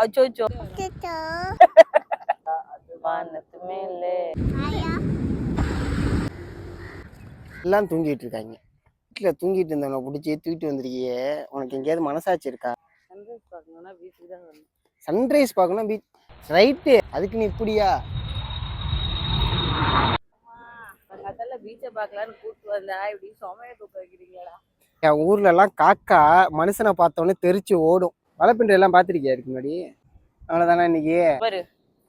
அச்சோச்சோ வானத்து மேலே எல்லாம் தூங்கிட்டு இருக்காங்க. வீட்டில் தூங்கிட்டு இருந்தவனை பிடிச்சி தூக்கிட்டு வந்திருக்கியே, உனக்கு எங்கேயாவது மனசாட்சி இருக்கா? சன்ரைஸ் பார்க்கணும்னா பீச்சுக்கு தான் வரணும். சன்ரைஸ் பார்க்கணும் பீச் ரைட்டு, அதுக்கு நீ இப்படியா? அதெல்லாம் பீச்சை பார்க்கலான்னு கூப்பிட்டு வந்தா இப்படி சமைய தூக்க வைக்கிறீங்களா? என் ஊர்ல எல்லாம் காக்கா மனுஷனை பார்த்தோன்னே தெரிச்சு ஓடும். வலைப்பின்ற எல்லாம் பார்த்துருக்கியா இதுக்கு முன்னாடி? அவ்வளோதானே இன்னைக்கு பாரு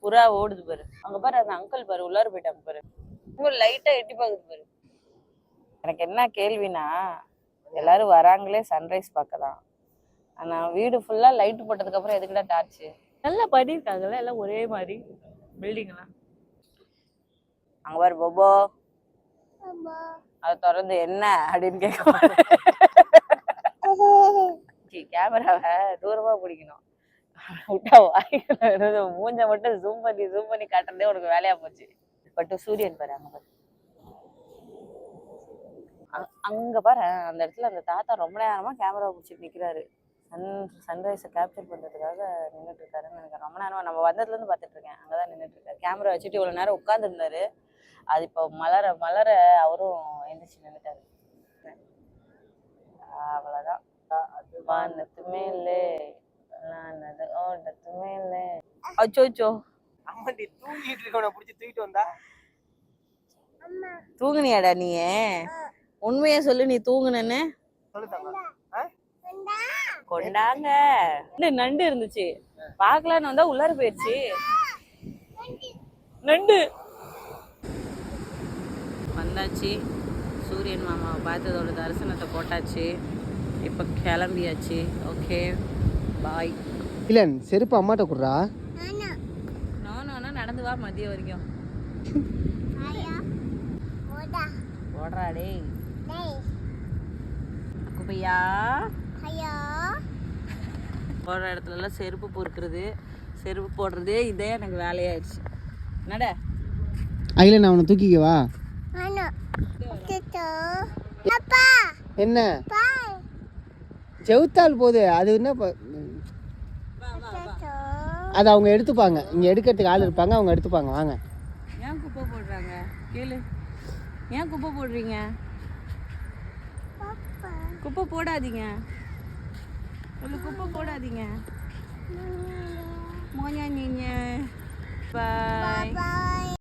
புறா ஓடுது பாரு. அங்க பாரு அந்த அங்கிள் பாரு உள்ளார போயிட்டாங்க பாரு. இன்னும் லைட்டா எட்டி பாக்குது பாரு. எனக்கு என்ன கேள்வினா, எல்லாரும் வராங்களே சன்ரைஸ் பார்க்கலாம், ஆனா வீடு ஃபுல்லா லைட் போட்டதுக்கு அப்புறம் எதுக்குடா டார்ச்? நல்லா பண்ணிருக்காங்கல்ல எல்லாம் ஒரே மாதிரி பில்டிங்லாம். அங்க பாரு போபோ, அதை திறந்து என்ன அப்படின்னு கேட்க கேமராவை தூரமா பிடிக்கணும். விட்டா வாய்க்கு மூஞ்ச மட்டும் ஜூம் பண்ணி காட்டுறதே உனக்கு வேலையா போச்சு. பட் சூரியன் பாரு அங்க பாரு, அங்க பாரு அந்த இடத்துல அந்த தாத்தா ரொம்ப நேரமா கேமரா பிடிச்சிட்டு நிக்கிறாரு. சன்ரைஸை கேப்சர் பண்றதுக்காக நின்றுட்டு இருக்காருன்னு எனக்கு ரொம்ப நேரமா, நம்ம வந்ததுல இருந்து பார்த்துட்டு இருக்கேன். அங்கதான் நின்றுட்டு இருக்காரு, கேமரா வச்சுட்டு இவ்வளவு நேரம் உட்கார்ந்து இருந்தாரு. அது இப்போ மலர மலர அவரும் எந்திரிச்சு நின்றுட்டாரு. அவ்வளவுதான். வானத்து மேலே நானது ஓடத்து மேலே. அச்சோச்சோ அம்மாண்டி தூங்கிட்டு இருக்கவனை பிடிச்சி தூக்கிட்டு வந்தா? தூங்குனியாடா நீ? உண்மையா சொல்லு, நீ தூங்குனன்னு கொண்டாங்க. நண்டு இருந்துச்சு பாக்கலான்னு வந்தா உள்ளார போயிடுச்சு நண்டு. வந்தாச்சு, சூரியன் மாமாவை பார்த்ததோட தரிசனத்தை போட்டாச்சு. இப்போ கிளம்பியாச்சு. Okay bye. இல்லை செருப்பு அம்மாட்ட குடுறா. நோனா நடந்து வா மதியம் வரைக்கும். ஓடுறாடே குப்பையா. போடுற இடத்துல எல்லாம் செருப்பு பொறுக்கிறது, செருப்பு போடுறதே இதே எனக்கு வேலையாயிடுச்சு. நட அகில நான் அவனை தூக்கிக்கவா? என்ன செவுத்தால் போகுது அது என்ன? அது அவங்க எடுத்துப்பாங்க, இங்க எடுக்கிறதுக்கு ஆள் இருப்பாங்க, அவங்க எடுத்துப்பாங்க. வாங்க. ஏன் குப்பை போடுறாங்க கேளு? ஏன் குப்பை போடுறீங்க? குப்பை போடாதீங்க, குப்பை போடாதீங்க. மோனியா நீங்க பாய்.